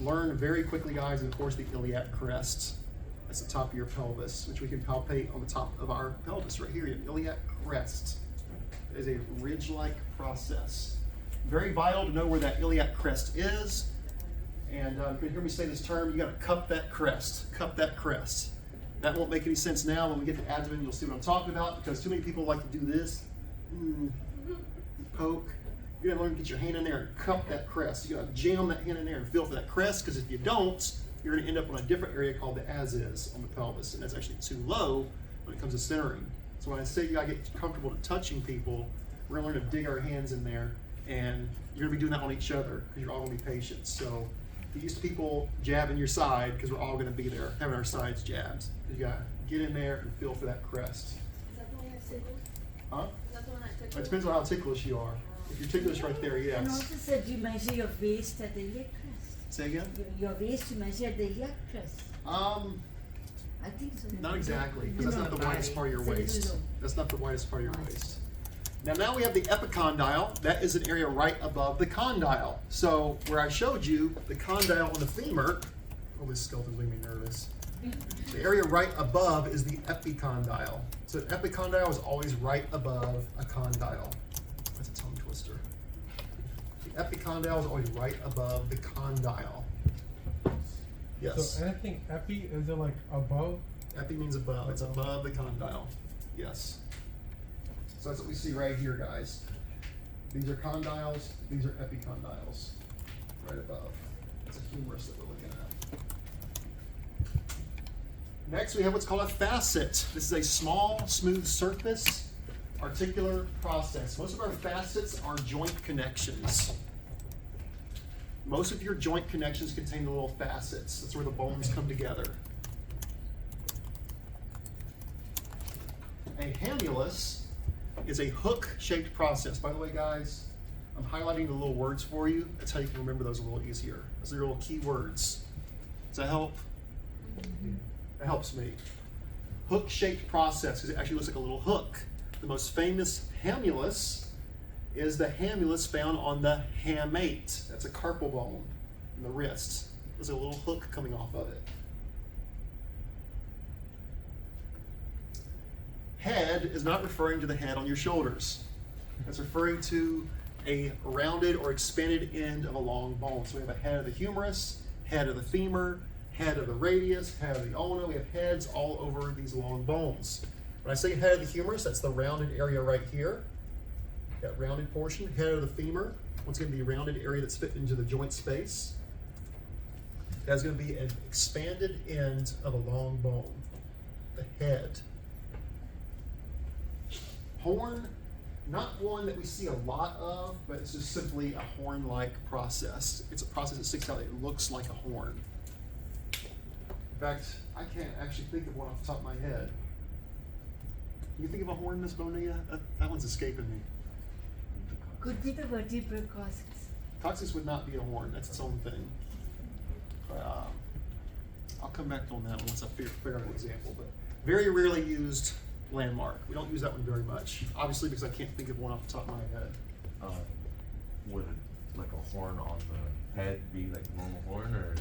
learn very quickly, guys, and of course the iliac crest. That's the top of your pelvis, which we can palpate on the top of our pelvis right here, your iliac crest. It is a ridge-like process. Very vital to know where that iliac crest is. And you can hear me say this term, you gotta cup that crest, cup that crest. That won't make any sense now. When we get to abdomen, you'll see what I'm talking about, because too many people like to do this, poke. You gotta learn to get your hand in there and cup that crest. You gotta jam that hand in there and feel for that crest, because if you don't, you're gonna end up on a different area called the as-is on the pelvis, and that's actually too low when it comes to centering. So when I say you gotta get comfortable to touching people, we're gonna learn to dig our hands in there, and you're gonna be doing that on each other, because you're all gonna be patients. So get used to people jabbing your side, because we're all gonna be there having our sides jabbed. You gotta get in there and feel for that crest. Is that the one that tickles? Huh? Is that the one that tickles? It depends on how ticklish you are. If you're ticklish right there, And yes. also said you measure your waist at the iliac crest. Say again? Your waist you measure at the iliac crest. I think so. Not exactly, because that's not the widest part of your It's a little waist. low. That's not the widest part of your waist. Now we have the epicondyle. That is an area right above the condyle. So where I showed you the condyle on the femur, oh, this skeleton's making me nervous. The area right above is the epicondyle. So an epicondyle is always right above a condyle. That's a tongue twister. The epicondyle is always right above the condyle. Yes. So anything epi, is it like above? Epi means above. It's above the condyle. Yes. So that's what we see right here, guys. These are condyles. These are epicondyles. Right above. That's a humerus that we're looking at. Next, we have what's called a facet. This is a small, smooth surface, articular process. Most of our facets are joint connections. Most of your joint connections contain the little facets. That's where the bones come together. A hamulus is a hook-shaped process. By the way, guys, I'm highlighting the little words for you. That's how you can remember those a little easier. Those are your little key words. Does that help? It helps me. Hook-shaped process, because it actually looks like a little hook. The most famous hamulus is the hamulus found on the hamate. That's a carpal bone in the wrist. There's a little hook coming off of it. Head is not referring to the head on your shoulders. It's referring to a rounded or expanded end of a long bone. So we have a head of the humerus, head of the femur, head of the radius, head of the ulna. We have heads all over these long bones. When I say head of the humerus, that's the rounded area right here. That rounded portion. Head of the femur, what's going to be a rounded area that's fit into the joint space. That's going to be an expanded end of a long bone. The head. Horn, not one that we see a lot of, but it's just simply a horn-like process. It's a process that sticks out. It looks like a horn. In fact, I can't actually think of one off the top of my head. Can you think of a horn, Miss Bonilla? That one's escaping me. Could be the vertebral causes. Coccyx would not be a horn. That's its own thing. But, I'll come back on that one once I figure out an example. But very rarely used landmark. We don't use that one very much. Obviously, because I can't think of one off the top of my head. Would like a horn on the head be like a normal horn, or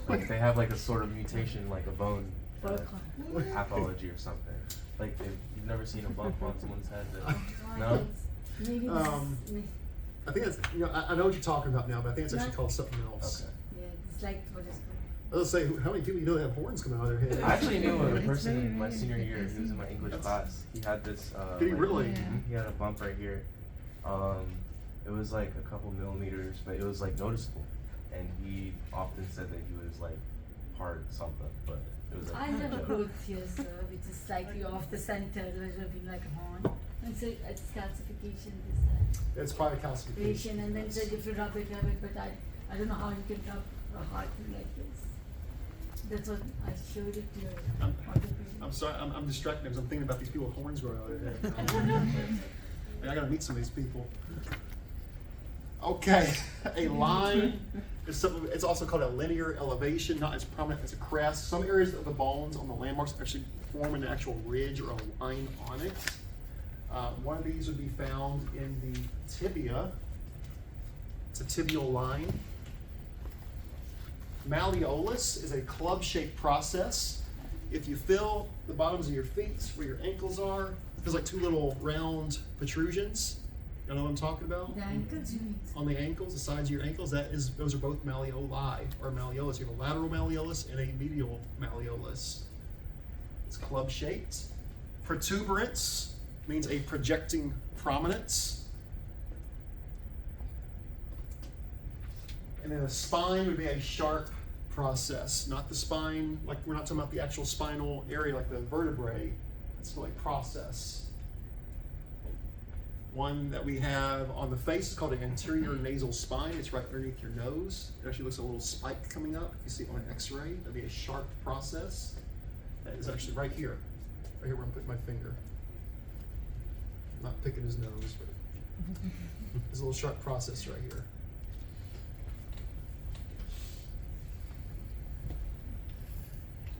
like they have like a sort of mutation, like a bone pathology or something? Like you've never seen a bump on someone's head? No. Maybe I think that's, I know what you're talking about now, but I think it's actually called something else. Okay. yeah, it's like what is called. I was gonna say, how many people you know that have horns coming out of their head? I actually knew a It's person very in my rare. senior year who was in my English class. He had this. Did he really? He had a bump right here. It was like a couple millimeters, but it was like noticeable. And he often said that he was like part something, but it was like. I have a growth here, sir, which is slightly off the center, looking like a horn. And so it's calcification, It's probably this calcification. patient, and then it's a different rub it, but I don't know how you can rub a hard thing like this. That's what I showed it to you. I'm sorry, I'm distracted because I'm thinking about these people with horns growing out of their head. I gotta meet some of these people. Okay, a line is something. It's also called a linear elevation, not as prominent as a crest. Some areas of the bones on the landmarks actually form an actual ridge or a line on it. One of these would be found in the tibia. It's a tibial line. Malleolus is a club-shaped process. If you feel the bottoms of your feet where your ankles are, it feels like two little round protrusions. You know what I'm talking about? The ankles, you mean? On the ankles, the sides of your ankles, those are both malleoli or malleolus. You have a lateral malleolus and a medial malleolus. It's club-shaped. Protuberance means a projecting prominence. And then a spine would be a sharp process, not the spine, like we're not talking about the actual spinal area like the vertebrae. It's still a process. One that we have on the face is called an anterior nasal spine. It's right underneath your nose. It actually looks like a little spike coming up. If you see it on an x-ray, that'd be a sharp process. That is actually right here. Right here where I'm putting my finger. I'm not picking his nose, but there's a little sharp process right here.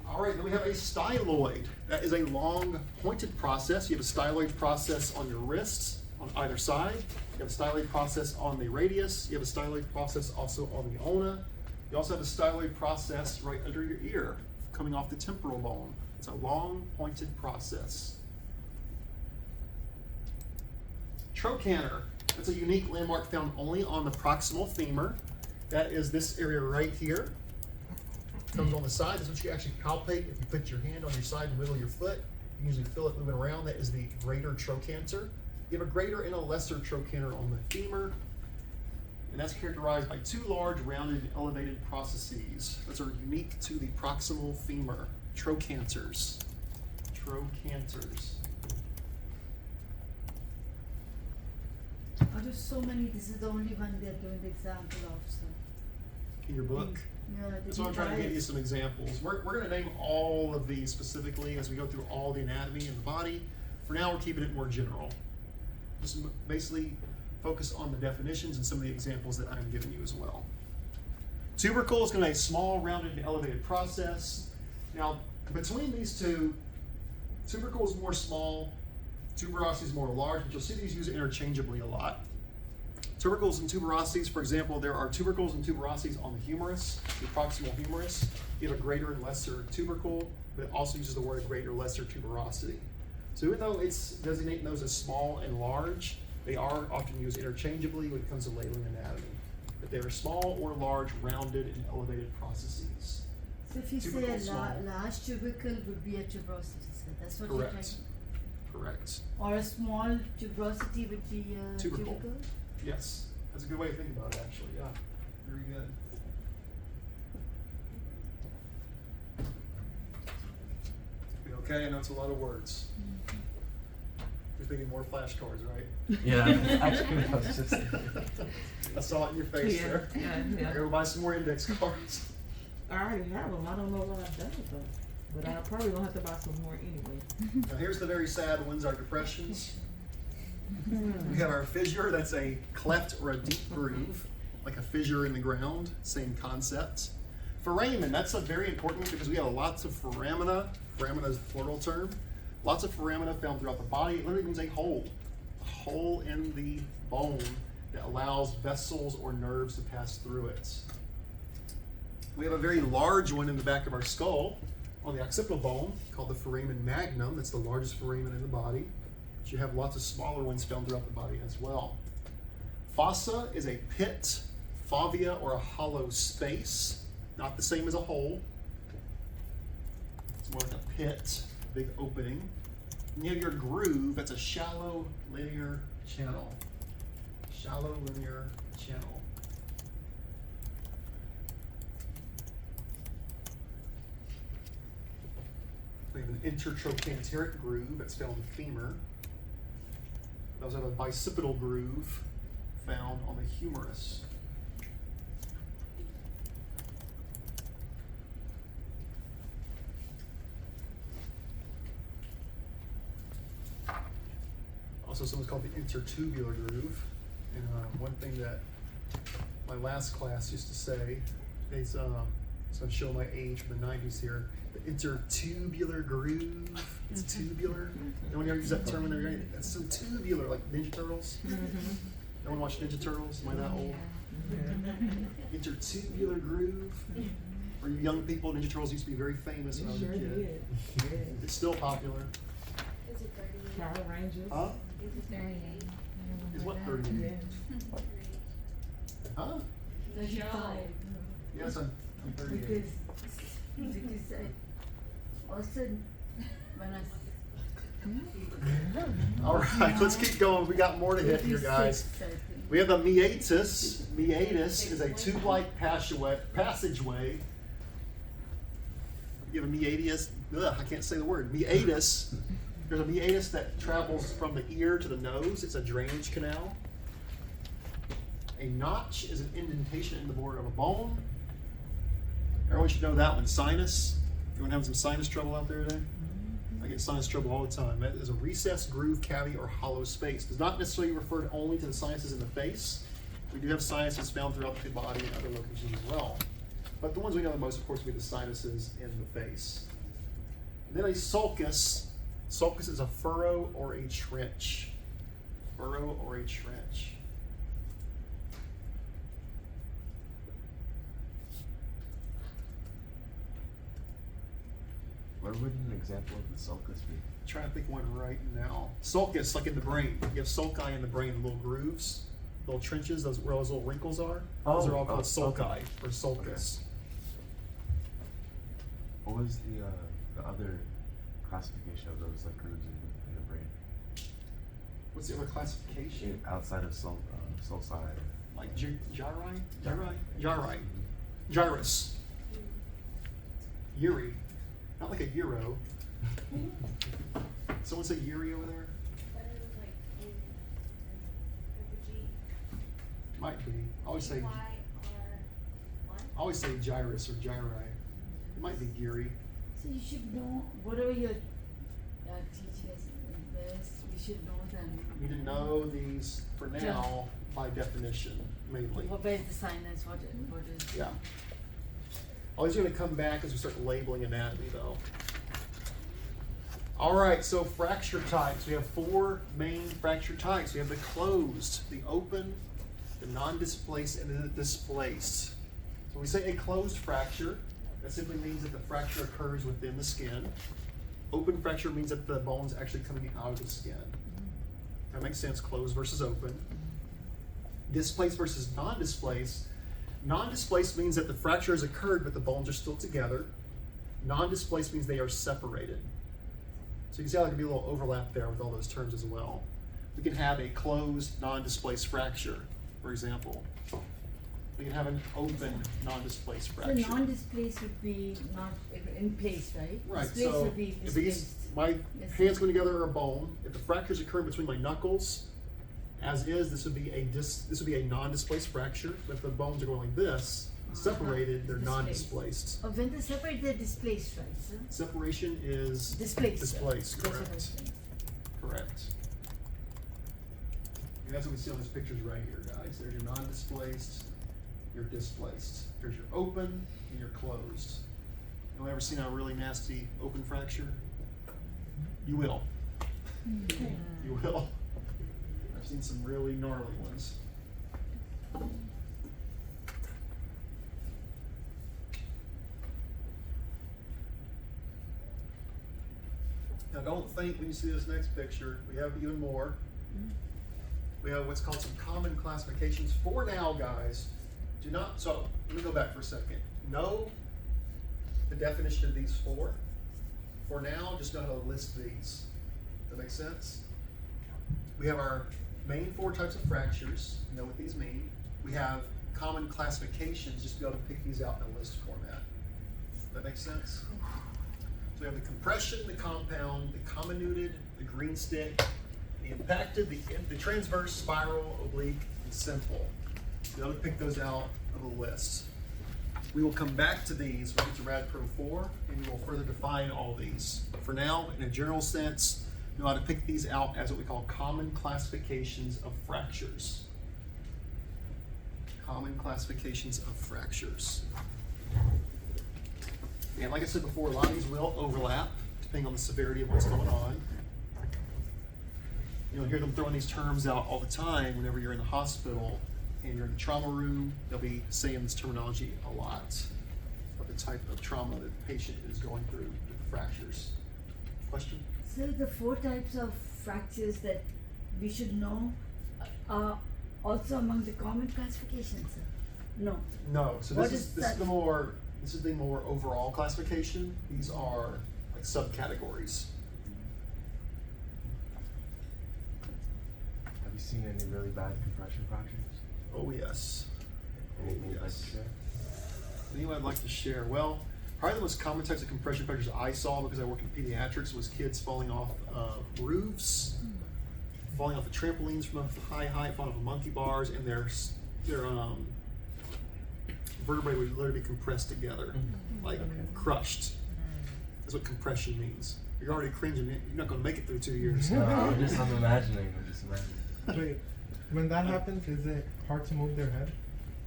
All right, then we have a styloid. That is a long pointed process. You have a styloid process on your wrists on either side. You have a styloid process on the radius. You have a styloid process also on the ulna. You also have a styloid process right under your ear, coming off the temporal bone. It's a long pointed process. Trochanter. That's a unique landmark found only on the proximal femur. That is this area right here. Comes on the side. That's what you actually palpate if you put your hand on your side in the middle of your foot. You usually feel it moving around. That is the greater trochanter. You have a greater and a lesser trochanter on the femur. And that's characterized by two large, rounded, and elevated processes. Those are unique to the proximal femur. Trochanters. Trochanters. Oh, there's so many. This is the only one they're doing the example of. So. In your book? Yeah, So I'm trying to give you some examples. We're going to name all of these specifically as we go through all the anatomy in the body. For now, we're keeping it more general. Just basically focus on the definitions and some of the examples that I'm giving you as well. Tubercle is going to be a small, rounded, and elevated process. Now, between these two, tubercle is more small, tuberosity is more large, but you'll see these used interchangeably a lot. Tubercles and tuberosities, for example, there are tubercles and tuberosities on the humerus, the proximal humerus. You have a greater and lesser tubercle, but it also uses the word greater, lesser tuberosity. So even though it's designating those as small and large, they are often used interchangeably when it comes to labeling anatomy. But they are small or large, rounded, and elevated processes. So if you say Tubercle a small. large tubercle would be a tuberosity, so that's what you're trying Correct. to. Correct. Or a small tuberosity would be a Tubercle. tubercle. Yes. That's a good way to think about it, actually. Yeah. Very good. You okay? I know it's a lot of words. You're thinking more flashcards, right? Yeah, actually, I was just I saw it in your face there. Yeah. I gotta go buy some more index cards. I already have them. I don't know what I've done with them, but I probably gonna have to buy some more anyway. Now here's the very sad ones, our depressions. We have our fissure, that's a cleft or a deep groove, like a fissure in the ground, same concept. Foramen, that's a very important one because we have lots of foramina. Foramina is a plural term. Lots of foramina found throughout the body. It literally means a hole in the bone that allows vessels or nerves to pass through it. We have a very large one in the back of our skull on the occipital bone called the foramen magnum. That's the largest foramen in the body. But you have lots of smaller ones found throughout the body as well. Fossa is a pit, favia, or a hollow space. Not the same as a hole. It's more like a pit, a big opening. And you have your groove, that's a shallow linear channel. Shallow linear channel. We have an intertrochanteric groove that's found in the femur. We also have a bicipital groove found on the humerus. Also, something's called the intertubular groove. And one thing that my last class used to say is, so I'm showing my age from the 90s here, the intertubular groove. It's tubular. No one ever used that term when they were young. It's so tubular, like Ninja Turtles. No one watched Ninja Turtles? Am I that old? Intertubular groove. For you young people, Ninja Turtles used to be very famous when I was a Sure kid. did. Yes. It's still popular. Is it 38? Power Rangers. Huh? Is it 38? Is what 30? Yeah. Huh? 35. Yes, I'm 38. Because I also, when I. All right, let's keep going. We got more to hit here, guys. 56, I think. We have the meatus. Meatus is a tube-like passageway. You have a meatus. Ugh, I can't say the word. Meatus. There's a meatus that travels from the ear to the nose. It's a drainage canal. A notch is an indentation in the border of a bone. Everyone should know that one. Sinus. Anyone having some sinus trouble out there today? I get sinus trouble all the time. That is a recessed groove, cavity, or hollow space. Does not necessarily refer only to the sinuses in the face. We do have sinuses found throughout the body and other locations as well. But the ones we know the most, of course, would be the sinuses in the face. And then a sulcus. Sulcus is a furrow or a trench. Furrow or a trench. What would an example of the sulcus be? Trying to think one right now. Sulcus, like in the brain. You have sulci in the brain, the little grooves, little trenches, those where those little wrinkles are. Those are all called sulci okay. or sulcus. What was the other classification of those like grooves in the brain? What's the other classification? Outside of sulci. Like gyri? Gyrus. Uri. Not like a euro. Someone say Uri over there? But it was like in with the G. Might be. I always say Y-R-1? I always say gyrus or gyri. It might be Giri. So you should know, whatever you're teaching us in this, we should know them. You need to know these for now by definition, mainly. What is the sinus, what is. Yeah. All these are going to come back as we start labeling anatomy, though. All right, so fracture types. We have 4 main fracture types. We have the closed, the open, the non-displaced, and the displaced. So when we say a closed fracture, that simply means that the fracture occurs within the skin. Open fracture means that the bone's actually coming out of the skin. That makes sense, closed versus open. Displaced versus non-displaced. Non-displaced means that the fracture has occurred, but the bones are still together. Non-displaced means they are separated. So you can see how there can be a little overlap there with all those terms as well. We can have a closed, non-displaced fracture, for example. We can have an open, non-displaced So fracture. non-displaced would be not in place, right? Right, Displaced so would be if displaced. my Yes. hands go together are a bone, if the fractures occur between my knuckles, as is, this would be a non-displaced fracture. But if the bones are going like this, separated, they're Displaced. non-displaced. Oh, when they separate, they're displaced, right, sir? Separation is Displaced. displaced, That's what I was correct. saying. Correct. And that's what we see on these pictures right here, guys. There's your non-displaced, your displaced. Here's your open and your closed. Anyone ever seen a really nasty open fracture? You will. You will. I've seen some really gnarly ones. Now don't think when you see this next picture, we have even more. We have what's called some common classifications. For now, guys, do not, so let me go back for a second. Know the definition of these 4. For now, just know how to list these. Does that make sense? We have our main 4 types of fractures. You know what these mean. We have common classifications, just to be able to pick these out in a list format. Does that make sense? So we have the compression, the compound, the comminuted, the green stick, the impacted, the transverse, spiral, oblique, and simple. Be able to pick those out of the list. We will come back to these when we get to Rad Pro 4, and we will further define all these. But for now, in a general sense, know how to pick these out as what we call common classifications of fractures. Common classifications of fractures. And like I said before, a lot of these will overlap depending on the severity of what's going on. You'll hear them throwing these terms out all the time whenever you're in the hospital and you're in the trauma room. They'll be saying this terminology a lot. But the type of trauma that the patient is going through with the fractures. Question? So the 4 types of fractures that we should know are also among the common classifications, sir? No. No. So What this is is that? the more overall classification. These are like subcategories. Have you seen any really bad compression fractures? Oh yes. Anything you'd like yes. to share? Anything I'd like to share? Well, probably the most common types of compression fractures I saw because I work in pediatrics was kids falling off roofs, falling off the trampolines from a high height, falling off of monkey bars, and their vertebrae would literally be compressed together, like Okay. crushed. That's what compression means. You're already cringing. You're not going to make it through 2 years. No, I'm imagining. Wait, when that happens, is it hard to move their head?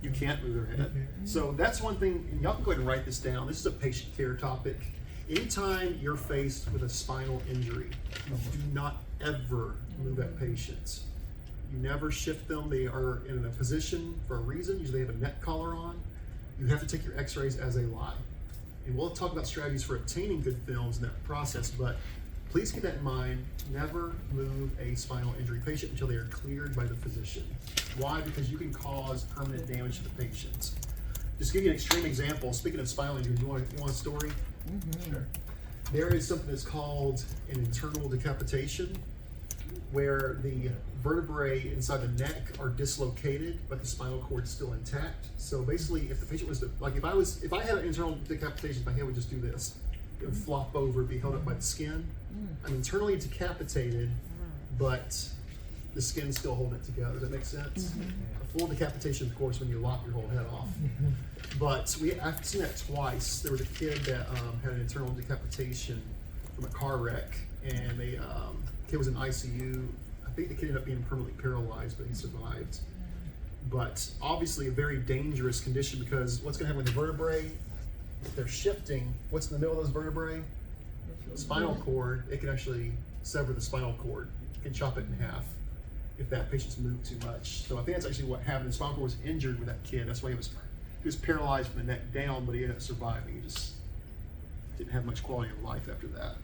You can't move their head. Okay. So that's one thing, and y'all can go ahead and write this down. This is a patient care topic. Anytime you're faced with a spinal injury, you do not ever move that patient. You never shift them. They are in a position for a reason. Usually they have a neck collar on. You have to take your x-rays as they lie. And we'll talk about strategies for obtaining good films in that process, but please keep that in mind. Never move a spinal injury patient until they are cleared by the physician. Why? Because you can cause permanent damage to the patient. Just to give you an extreme example, speaking of spinal injury, you want a story? Sure. There is something that's called an internal decapitation, where the vertebrae inside the neck are dislocated, but the spinal cord is still intact. So basically, if the patient was to, like if I had an internal decapitation, my head would just do this. It would flop over, be held up by the skin. I'm internally decapitated, but the skin's still holding it together. Does that make sense? A full decapitation, of course, when you lop your whole head off. But I've seen that twice. There was a kid that had an internal decapitation from a car wreck, and the kid was in ICU. I think the kid ended up being permanently paralyzed, but he survived. But obviously a very dangerous condition, because what's going to happen with the vertebrae, if they're shifting, what's in the middle of those vertebrae? Spinal cord. It can actually sever the spinal cord. It can chop it in half if that patient's moved too much. So I think that's actually what happened. The spinal cord was injured with that kid. That's why he was paralyzed from the neck down, but he ended up surviving. He just didn't have much quality of life after that.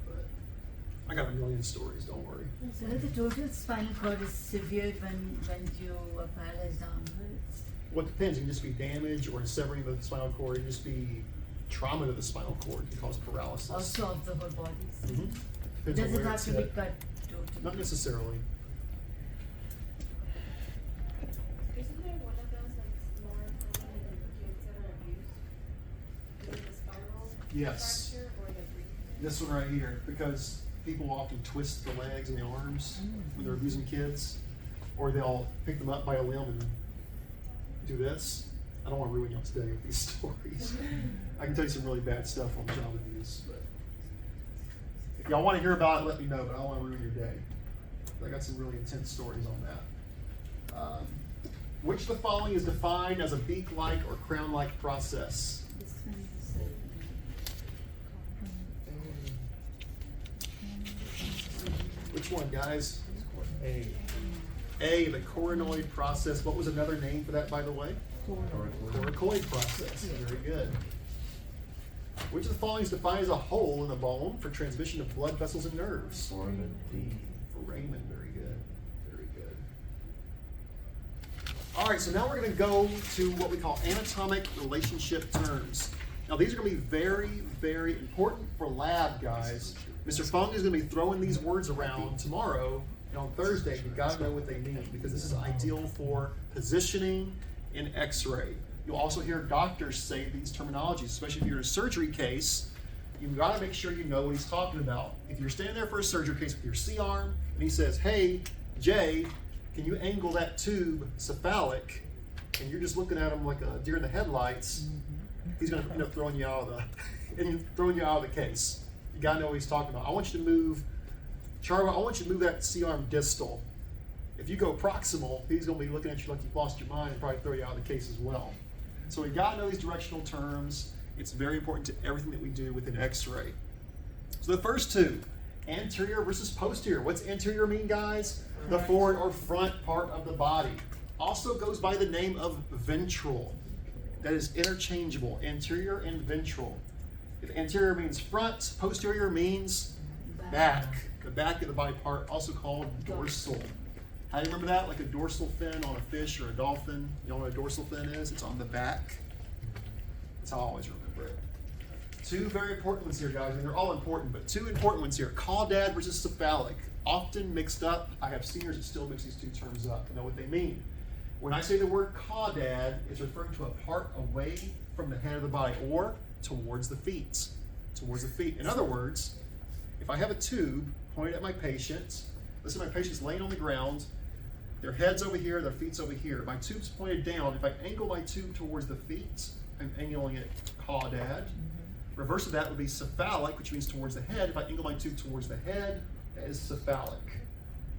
But I got a million stories, don't worry. So the total spinal cord is severe when you are paralyzed downwards. Well, it depends. It can just be damage or severing of the spinal cord. It can just be trauma to the spinal cord. It can cause paralysis. Also of the whole body. Mhm. Depends on Does it where have it's to be hit. cut totally? Not necessarily. Isn't there one of those that's more common in kids that are abused? Is it the spiral Yes. fracture or the breathing? This one right here, because people often twist the legs and the arms when they're abusing kids, or they'll pick them up by a limb and do this. I don't want to ruin y'all's day with these stories. I can tell you some really bad stuff on child abuse, but if y'all want to hear about it, let me know, but I don't want to ruin your day. I got some really intense stories on that. Which of the following is defined as a beak-like or crown-like process? This one is Which one, guys? A. A, the coronoid process. What was another name for that, by the way? Coracoid process. Very good. Which of the following is defined as a hole in the bone for transmission of blood vessels and nerves? Foramen D. Foramen. Very good. Very good. All right, so now we're going to go to what we call anatomic relationship terms. Now, these are going to be very, very important for lab, guys. Mr. Fung is going to be throwing these words around tomorrow, and on Thursday, you got to know what they mean, because this is ideal for positioning in X-ray. You'll also hear doctors say these terminologies, especially if you're in a surgery case. You've got to make sure you know what he's talking about. If you're standing there for a surgery case with your C-arm, and he says, "Hey, Jay, can you angle that tube cephalic?" and you're just looking at him like a deer in the headlights, he's going to end up throwing you out of the case. You got to know what he's talking about. I want you to move, Charlie, I want you to move that C-arm distal. If you go proximal, he's going to be looking at you like you've lost your mind and probably throw you out of the case as well. So we got to know these directional terms. It's very important to everything that we do within X-ray. So the first two, anterior versus posterior. What's anterior mean, guys? The forward or front part of the body. Also goes by the name of ventral. That is interchangeable, anterior and ventral. If anterior means front, posterior means back. The back of the body part, also called dorsal. How do you remember that? Like a dorsal fin on a fish or a dolphin. You know what a dorsal fin is? It's on the back. That's how I always remember it. Two very important ones here, guys. I mean, they're all important, but two important ones here. Caudad versus cephalic. Often mixed up. I have seniors that still mix these two terms up and know what they mean. When I say the word caudad, it's referring to a part away from the head of the body or towards the feet. Towards the feet. In other words, if I have a tube pointed at my patient, listen, my patient's laying on the ground, their head's over here, their feet's over here. My tube's pointed down. If I angle my tube towards the feet, I'm angling it caudad. Reverse of that would be cephalic, which means towards the head. If I angle my tube towards the head, that is cephalic.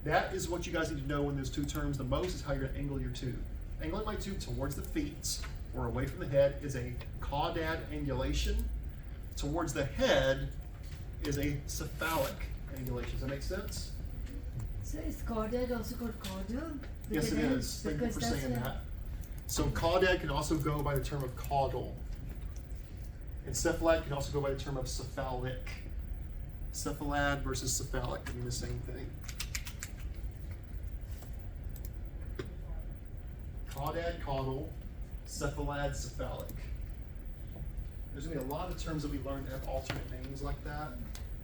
That is what you guys need to know in those two terms the most, is how you're going to angle your tube. Angling my tube towards the feet or away from the head is a caudad angulation. Towards the head is a cephalic angulation. Does that make sense? So is caudad also called caudal? Yes, it is. Thank you for Because that's saying a- that. So caudad can also go by the term of caudal. And cephalad can also go by the term of cephalic. Cephalad versus cephalic mean the same thing. Caudad, caudal, cephalad, cephalic. There's going to be a lot of terms that we learn that have alternate names like that.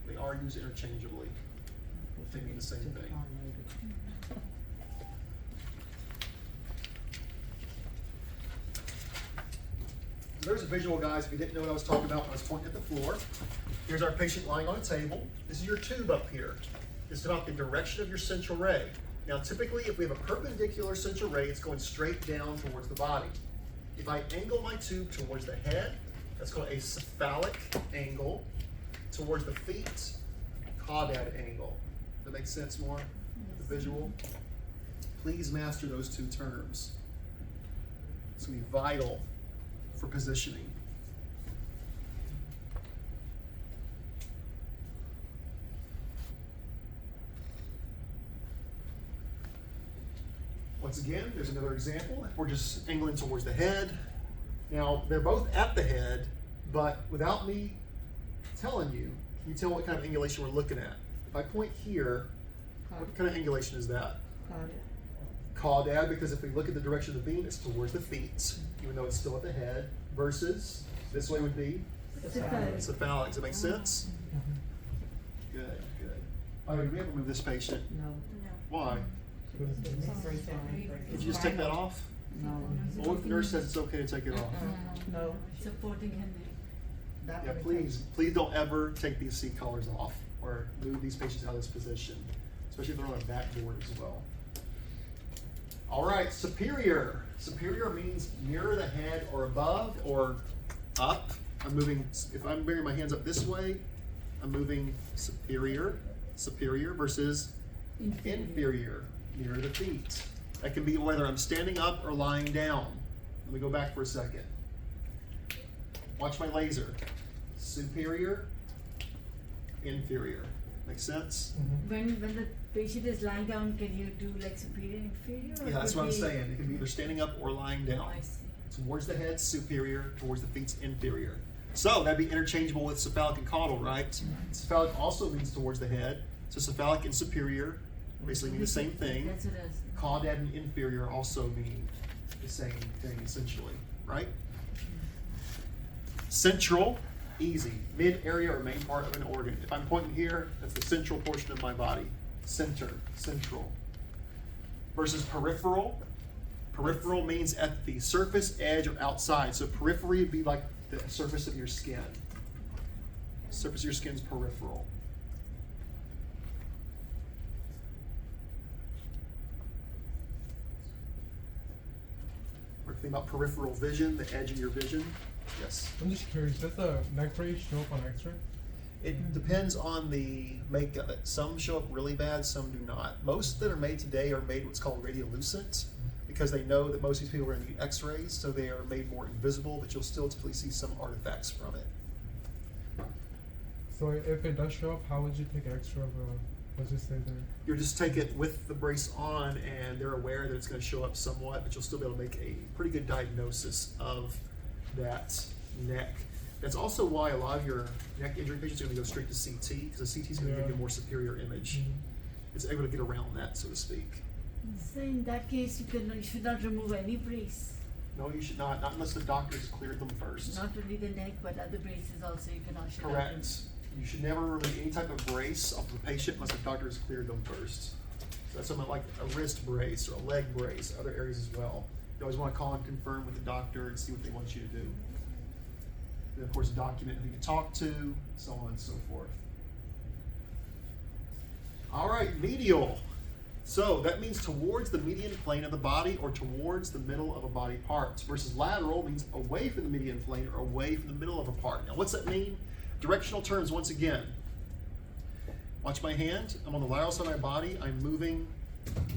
They are used interchangeably. They mean the same thing. So there's a visual, guys, if you didn't know what I was talking about when I was pointing at the floor. Here's our patient lying on a table. This is your tube up here. This is about the direction of your central ray. Now, typically, if we have a perpendicular central ray, it's going straight down towards the body. If I angle my tube towards the head, that's called a cephalic angle. Towards the feet, caudad angle. That makes sense more? The visual? Please master those two terms. It's going to be vital for positioning. Once again, there's another example. If we're just angling towards the head. Now, they're both at the head, but without me telling you, can you tell what kind of angulation we're looking at? If I point here, what kind of angulation is that? Caudad, because if we look at the direction of the beam, it's towards the feet, even though it's still at the head, versus this way would be Cephalic. cephalic. Does that make sense? Good, good. All right, do we ever move this patient? No. Why? Did you just take that off? No. Well, what if the nurse says it's okay to take it off? No. Supporting him. Yeah, please don't ever take these seat collars off or move these patients out of this position, especially if they're on a backboard as well. All right, superior. Superior means nearer the head or above or up. I'm moving, if I'm bringing my hands up this way, I'm moving superior versus inferior, near the feet. That can be whether I'm standing up or lying down. Let me go back for a second. Watch my laser. Superior, inferior. Make sense? When the patient is lying down, can you do like superior, inferior? or Yeah, that's could what I'm be- saying. It can be either standing up or lying Oh, down. I see. Towards the head, superior. Towards the feet, inferior. So that'd be interchangeable with cephalic and caudal, right? Cephalic also means towards the head. So cephalic and superior basically mean the same thing. That's what I was. Caudad and inferior also mean the same thing essentially, right? Central, easy. Mid area or main part of an organ. If I'm pointing here, that's the central portion of my body. Center, central. Versus peripheral. Peripheral means at the surface, edge, or outside. So periphery would be like the surface of your skin. Surface of your skin is peripheral. We're thinking about peripheral vision, the edge of your vision. Yes. I'm just curious, does the neck ray show up on X-ray? It depends on the make of it. Some show up really bad, some do not. Most that are made today are made what's called radiolucent because they know that most of these people are going to need x-rays, so they are made more invisible, but you'll still typically see some artifacts from it. So if it does show up, how would you take extra of let's just say there? You just take it with the brace on and they're aware that it's going to show up somewhat, but you'll still be able to make a pretty good diagnosis of that neck. That's also why a lot of your neck injury patients are going to go straight to CT, because the CT is going to give you a more superior image. It's able to get around that, so to speak. So in that case, you should not remove any brace. No, you should not unless the doctor has cleared them first. Not only the neck, but other braces also you cannot should not Correct. You should never remove any type of brace off of a patient unless the doctor has cleared them first. So that's something like a wrist brace or a leg brace, other areas as well. You always want to call and confirm with the doctor and see what they want you to do. And of course, document who you talk to, so on and so forth. All right, medial. So that means towards the median plane of the body or towards the middle of a body part. Versus lateral means away from the median plane or away from the middle of a part. Now what's that mean? Directional terms once again. Watch my hand. I'm on the lateral side of my body. I'm moving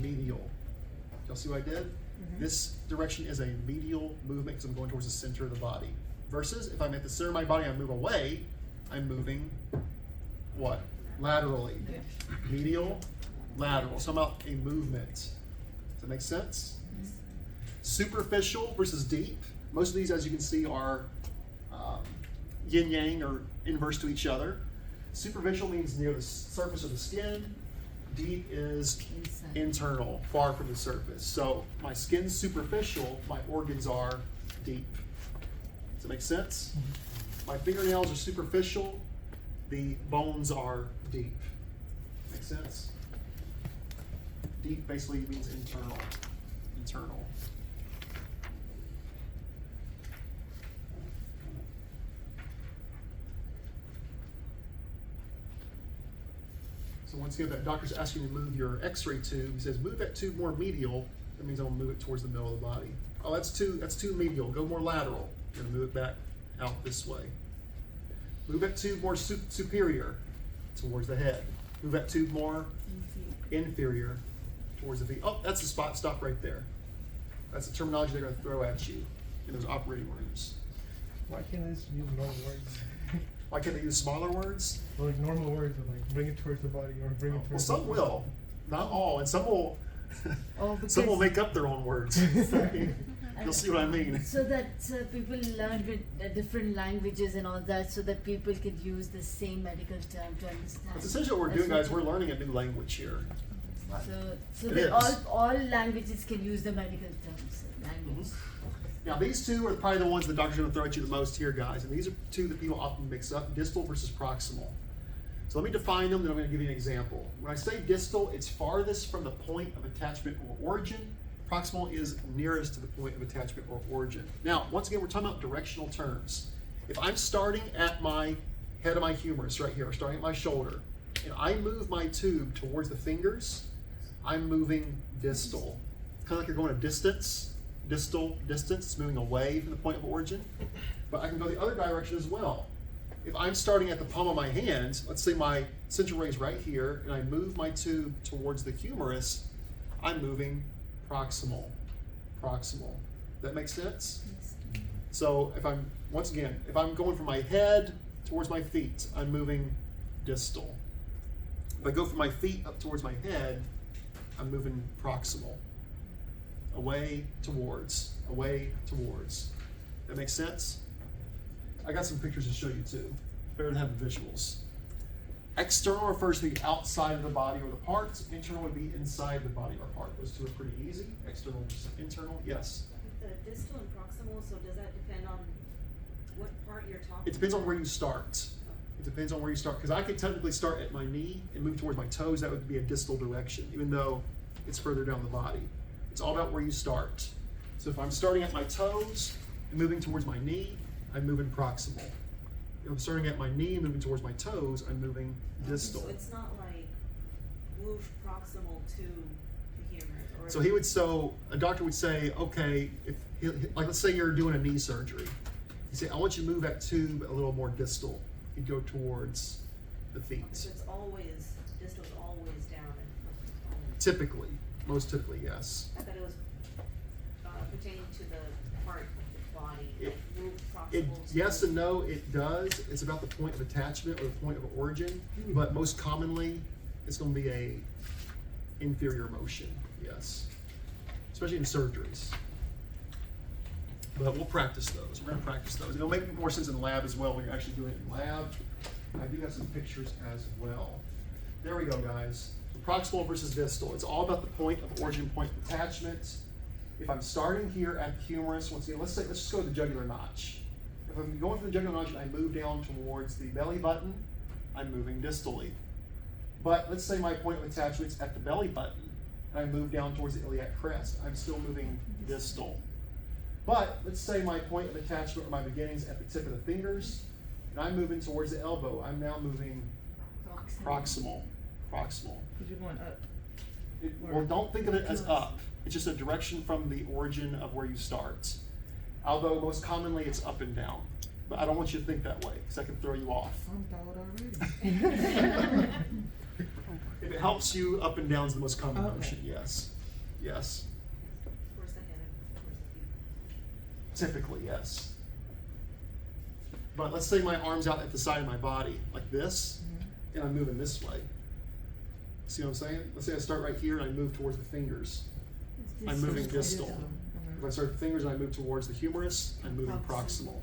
medial. Y'all see what I did? This direction is a medial movement because I'm going towards the center of the body. Versus if I'm at the center of my body, I move away, I'm moving what? Laterally. Medial, lateral. So I'm about a movement. Does that make sense? Superficial versus deep. Most of these, as you can see, are yin yang or inverse to each other. Superficial means near the surface of the skin. Deep is Inside. internal, far from the surface. So my skin's superficial, my organs are deep. Does that make sense? My fingernails are superficial, the bones are deep. Make sense? Deep basically means internal. Internal. So once again, if that doctor's asking you to move your x-ray tube, he says, move that tube more medial, that means I'm gonna move it towards the middle of the body. Oh, that's too medial, go more lateral. You're gonna move it back out this way. Move that tube more superior towards the head. Move that tube more inferior towards the feet. Oh, that's the spot, stop right there. That's the terminology they're gonna throw at you in those operating rooms. Why can't I just use normal words? Why can't they use smaller words? Or like normal words, of like bring it towards the body or bring it Well, towards. some will, not all, and some will. Oh, Some will because- make up their own words. You'll see what I mean. So that people learn with different languages and all that, so that people can use the same medical term to understand. That's essentially what we're doing, guys. We're learning a new language here. So It that is. all languages can use the medical terms. Language. Now, these two are probably the ones the doctor's going to throw at you the most here, guys. And these are two that people often mix up, distal versus proximal. So let me define them, then I'm going to give you an example. When I say distal, it's farthest from the point of attachment or origin. Proximal is nearest to the point of attachment or origin. Now, once again, we're talking about directional terms. If I'm starting at my head of my humerus right here, or starting at my shoulder, and I move my tube towards the fingers, I'm moving distal. Kind of like you're going a distance. Distal distance, it's moving away from the point of origin. But I can go the other direction as well. If I'm starting at the palm of my hand, let's say my central ray is right here, and I move my tube towards the humerus, I'm moving proximal. Proximal. That makes sense? So if I'm, once again, if I'm going from my head towards my feet, I'm moving distal. If I go from my feet up towards my head, I'm moving proximal. Away towards, away towards. That makes sense? I got some pictures to show you too. Better to have the visuals. External refers to the outside of the body or the parts. Internal would be inside the body or part. Those two are pretty easy. External versus internal, yes. The distal and proximal, so does that depend on what part you're talking about? It depends on where you start. It depends on where you start. Because I could technically start at my knee and move towards my toes. That would be a distal direction, even though it's further down the body. It's all about where you start. So if I'm starting at my toes and moving towards my knee, I'm moving proximal. If I'm starting at my knee and moving towards my toes, I'm moving distal. So it's not like move proximal to the humerus, or So a doctor would say, okay, like let's say you're doing a knee surgery. You say, I want you to move that tube a little more distal. You go towards the feet. So it's always distal's always down and always. Typically, most typically, yes. I thought it was pertaining to the part of the body, It- like move proximal to. Yes and no, it does. It's about the point of attachment or the point of origin, but most commonly, it's going to be a inferior motion, yes. Especially in surgeries. But we'll practice those. We're gonna practice those. It'll make more sense in the lab as well when you're actually doing it in lab. I do have some pictures as well. There we go, guys. Proximal versus distal. It's all about the point of origin, point of attachment. If I'm starting here at the humerus, once again, let's just go to the jugular notch. If I'm going from the jugular notch and I move down towards the belly button, I'm moving distally. But let's say my point of attachment's at the belly button, and I move down towards the iliac crest. I'm still moving distal. But let's say my point of attachment or my beginning's at the tip of the fingers, and I'm moving towards the elbow. I'm now moving proximal. Proximal. Because you're going up. Well, don't think of it as up. It's just a direction from the origin of where you start. Although most commonly it's up and down. But I don't want you to think that way, because that can throw you off. I'm thawed already. If it helps you, up and down is the most common Okay. motion, yes. Yes. Towards the head and towards the feet. Typically, yes. But let's say my arm's out at the side of my body, like this, and I'm moving this way. See what I'm saying? Let's say I start right here and I move towards the fingers. I'm moving distal. If I start the fingers and I move towards the humerus, I'm moving proximal.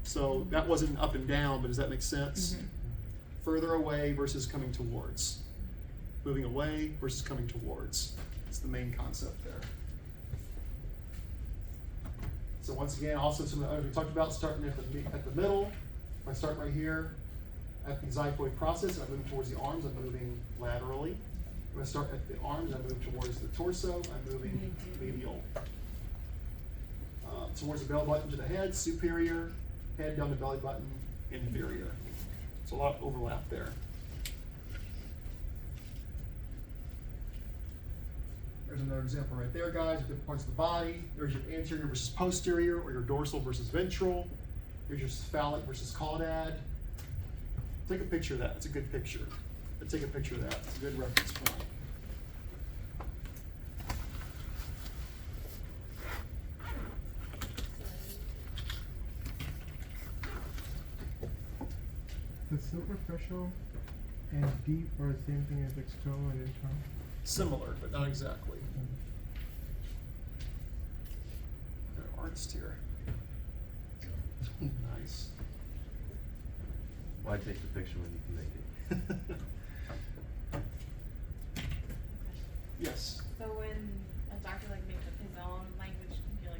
So that wasn't up and down, but does that make sense? Further away versus coming towards. Moving away versus coming towards. It's the main concept there. So once again, also some of the others we talked about, starting at the middle. If I start right here at the xiphoid process, and I move towards the arms, I'm moving laterally. If I start at the arms, I move towards the torso, I'm moving medial. Towards the belly button to the head, superior, head down the belly button, inferior. So a lot of overlap there. There's another example right there, guys, with different parts of the body. There's your anterior versus posterior, or your dorsal versus ventral. There's your cephalic versus caudad. Take a picture of that. It's a good picture. Take a picture of that. It's a good reference point. The superficial and deep are the same thing as external and internal. Similar, but not exactly. Got an artist here. Nice. Why take the picture when you can make it? Yes. So when a doctor like makes up his own language, you're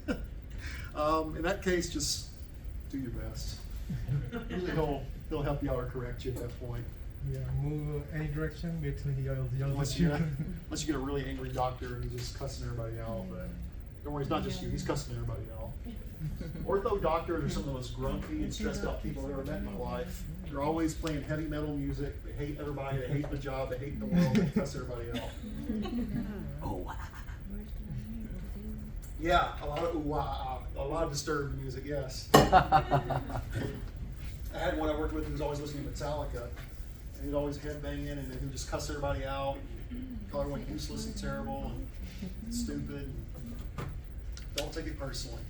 like, what? In that case, just do your best. Usually he'll help you out or correct you at that point. Yeah, move any direction, wait till he yells Unless at you, you. unless you get a really angry doctor and he's just cussing everybody out, but don't worry, it's not just you, he's cussing everybody out. Ortho doctors are some of the most grumpy and stressed out people I've ever met in my life. They're always playing heavy metal music, they hate everybody, they hate the job, they hate the world, they cuss everybody out. Oh, yeah, a lot of ooh-wah, a lot of disturbed music, yes. I had one I worked with who was always listening to Metallica, and he'd always headbang in, and then he'd just cuss everybody out, call everyone useless and terrible and stupid. Don't take it personally.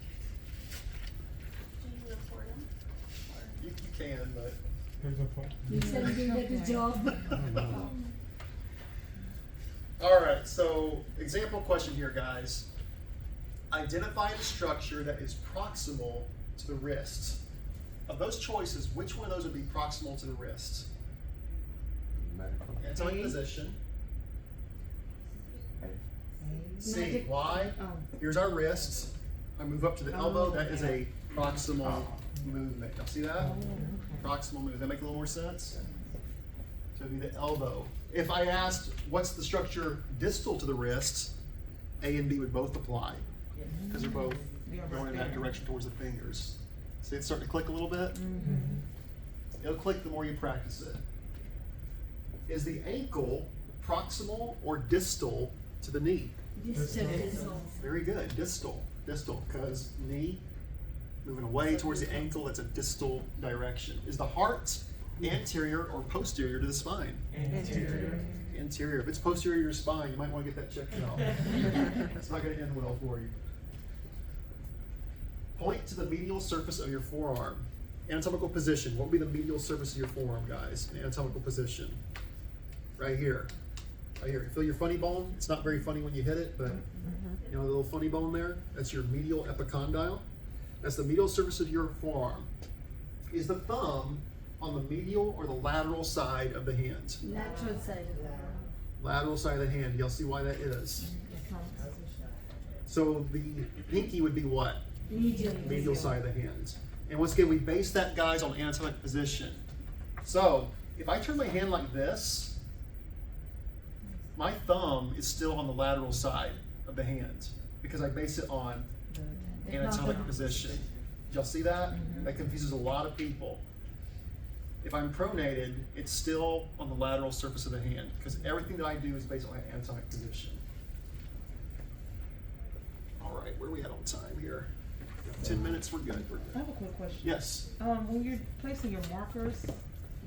Do you report him? Or? You can, but There's no point. You said you did a job. all right. So example question here, guys. Identify the structure that is proximal to the wrist. Of those choices, which one of those would be proximal to the wrist? Medical. Anatomic position. Hey. C. Magic. Why? Oh. Here's our wrist. I move up to the elbow. That is a proximal movement. Y'all see that? Proximal movement. Does that make a little more sense? So it'd be the elbow. If I asked what's the structure distal to the wrist, A and B would both apply because they're both going in that direction towards the fingers. See, it's starting to click a little bit. It'll click the more you practice it. Is the ankle proximal or distal to the knee? Distal. Very good, distal, because knee, moving away towards the ankle, that's a distal direction. Is the heart anterior or posterior to the spine? Anterior. Anterior. If it's posterior to your spine, you might want to get that checked out. It's not going to end well for you. Point to the medial surface of your forearm. Anatomical position. What would be the medial surface of your forearm, guys? In anatomical position. Right here. Right here, feel your funny bone? It's not very funny when you hit it, but you know the little funny bone there? That's your medial epicondyle. That's the medial surface of your forearm. Is the thumb on the medial or the lateral side of the hand? Lateral side of the Lateral side of the hand. Y'all see why that is? The common position. So the pinky would be what? medial. Medial side of the hand. And once again, we base that, guys, on anatomic position. So if I turn my hand like this, my thumb is still on the lateral side of the hand because I base it on anatomic position. Did y'all see that? That confuses a lot of people. If I'm pronated, it's still on the lateral surface of the hand because everything that I do is based on anatomic position. All right, where are we at on time here? 10 minutes, we're good. We're I good. have a quick question. Yes. When you're placing your markers,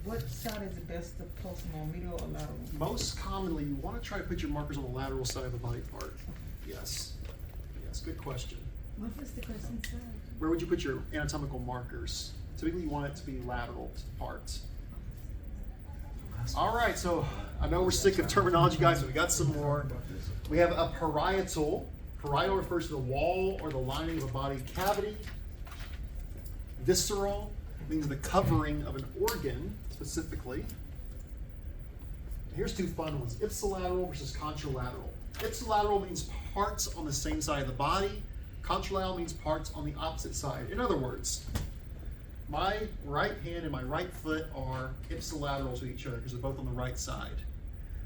what side is it best to post them on, medial or lateral? Most commonly, you want to try to put your markers on the lateral side of the body part. Yes. Yes, good question. What was the question, sir? Where would you put your anatomical markers? Typically, you want it to be lateral to the parts. All right, so I know we're sick of terminology, guys, but we got some more. We have a parietal. Parietal refers to the wall or the lining of a body cavity. Visceral means the covering of an organ, specifically. Here's two fun ones: ipsilateral versus contralateral. Ipsilateral means parts on the same side of the body. Contralateral means parts on the opposite side. In other words, my right hand and my right foot are ipsilateral to each other because they're both on the right side.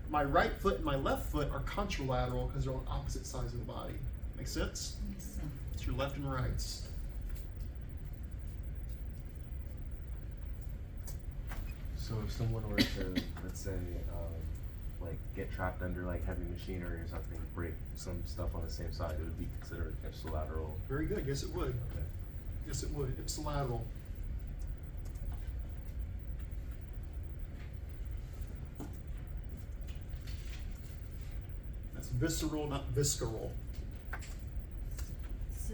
My right foot and my left foot are contralateral because they're on opposite sides of the body. Make sense? Yes, sir. It's your left and rights. So if someone were to, let's say, like get trapped under like heavy machinery or something, break some stuff on the same side, it would be considered ipsilateral. Very good. Yes, it would. Okay. Yes, it would. Ipsilateral. That's visceral, not visceral. So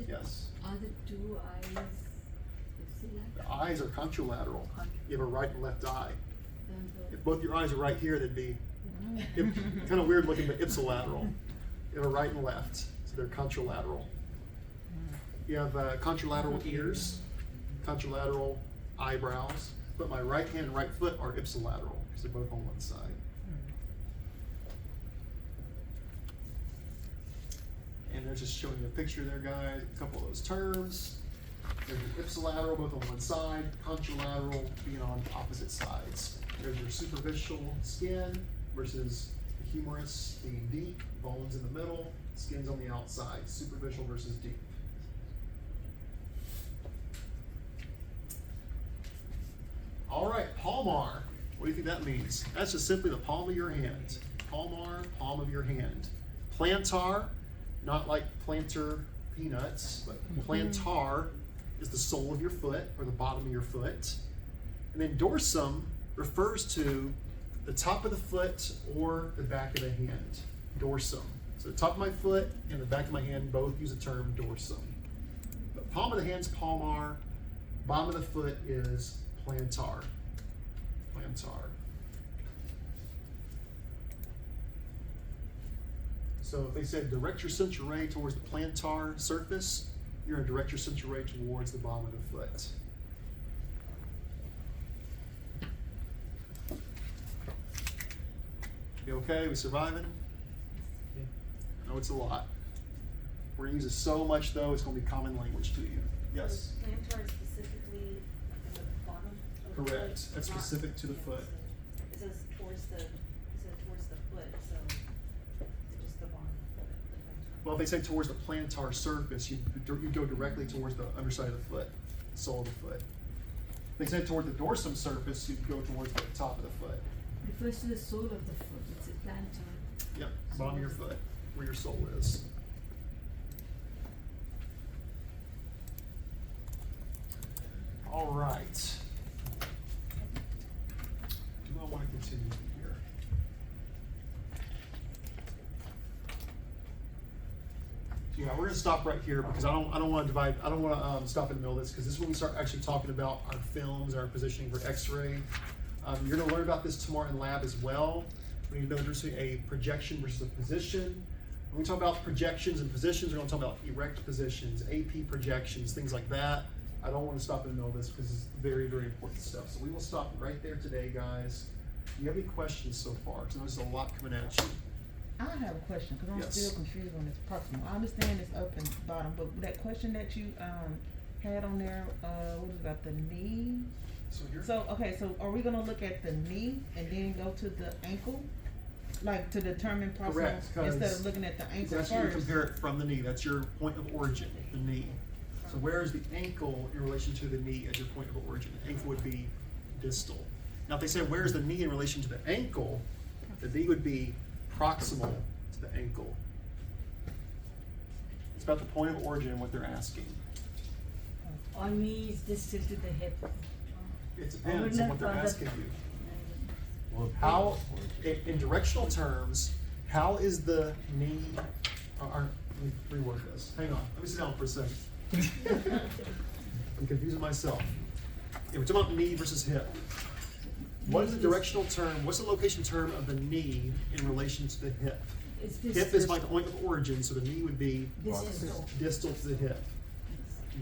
Yes. are the two eyes The ipsilateral? eyes are contralateral. You have a right and left eye. Then the- If both your eyes are right here, they'd be kind of weird looking, but ipsilateral. You have a right and left, so they're contralateral. You have contralateral ears, contralateral eyebrows, but my right hand and right foot are ipsilateral because they're both on one side. And they're just showing you a picture there, guys, a couple of those terms. There's your ipsilateral, both on one side, contralateral being on opposite sides. There's your superficial skin versus the humerus being deep, bones in the middle, skin's on the outside, superficial versus deep. All right, palmar. What do you think that means? That's just simply the palm of your hand. Palmar, palm of your hand. Plantar, not like planter peanuts, but plantar is the sole of your foot or the bottom of your foot. And then dorsum refers to the top of the foot or the back of the hand. Dorsum. So the top of my foot and the back of my hand both use the term dorsum. But palm of the hand's palmar, bottom of the foot is plantar. Plantar. So if they said direct your central ray towards the plantar surface, you're going to direct your central ray towards the bottom of the foot. You okay? We surviving? I know it's a lot. We're going to use it so much, though, it's going to be common language to you. Yes? Plantar is specifically at the bottom of the foot. Correct. That's not- specific to the yeah, foot. It says towards the foot, so it's just the bottom of the foot, the plantar. Well, if they say towards the plantar surface, you go directly towards the underside of the foot, the sole of the foot. If they say toward the dorsum surface, you go towards the top of the foot. refers to the sole of the foot. It's a plantar. Yep, bottom of your foot, where your sole is. All right. Do I want to continue here? So yeah, we're gonna stop right here because I don't want to stop in the middle of this because this is when we start actually talking about our films and our positioning for X-ray. You're gonna learn about this tomorrow in lab as well. We need to know the difference between a projection versus a position. When we talk about projections and positions, we're gonna talk about erect positions, AP projections, things like that. I don't wanna stop in the middle of this because it's very, very important stuff. So we will stop right there today, guys. Do you have any questions so far? Because there's a lot coming at you. I have a question, cause I'm Yes. still confused on this proximal. I understand it's up and bottom, but that question that you, had on there, what is that, the knee? So here, So, okay, so are we gonna look at the knee and then go to the ankle? Like to determine proximal, Correct, 'cause instead of looking at the ankle that's where you first? compare it from the knee. That's your point of origin, the knee. So where is the ankle in relation to the knee as your point of origin? The ankle would be distal. Now, if they say where's the knee in relation to the ankle, the knee would be proximal to the ankle. It's about the point of origin and what they're asking. On me is distal to the hip. It depends on what they're asking you. Well, How, in directional terms, how is the knee, let me reword this. Hang on, let me sit down for a second. I'm confusing myself. Yeah, we're talking about knee versus hip. What is the directional term, what's the location term of the knee in relation to the hip? It's this. Hip is my point of origin, so the knee would be Distal. distal to the hip.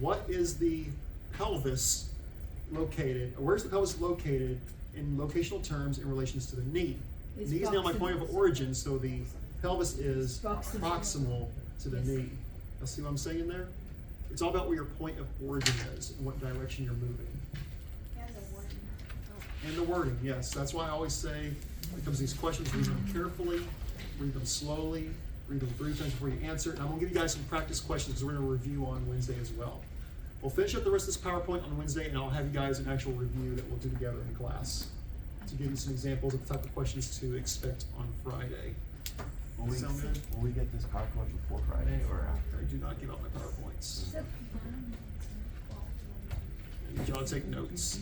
What is the pelvis located, or where's the pelvis located in locational terms in relations to the knee? It's Knee is now my point of proximal. origin, so the pelvis is Proximal. proximal to the Yes. knee. Now see what I'm saying there? It's all about where your point of origin is and what direction you're moving. And the wording. And the wording, yes, that's why I always say, when it comes to these questions, read them carefully, read them slowly, read them 3 times before you answer, and I'm gonna give you guys some practice questions, because we're gonna review on Wednesday as well. We'll finish up the rest of this PowerPoint on Wednesday, and I'll have you guys an actual review that we'll do together in class, to give you some examples of the type of questions to expect on Friday. Will we, Sound good? will we get this PowerPoint before Friday or after? I do not give out my PowerPoints. It's a- I need y'all to take notes.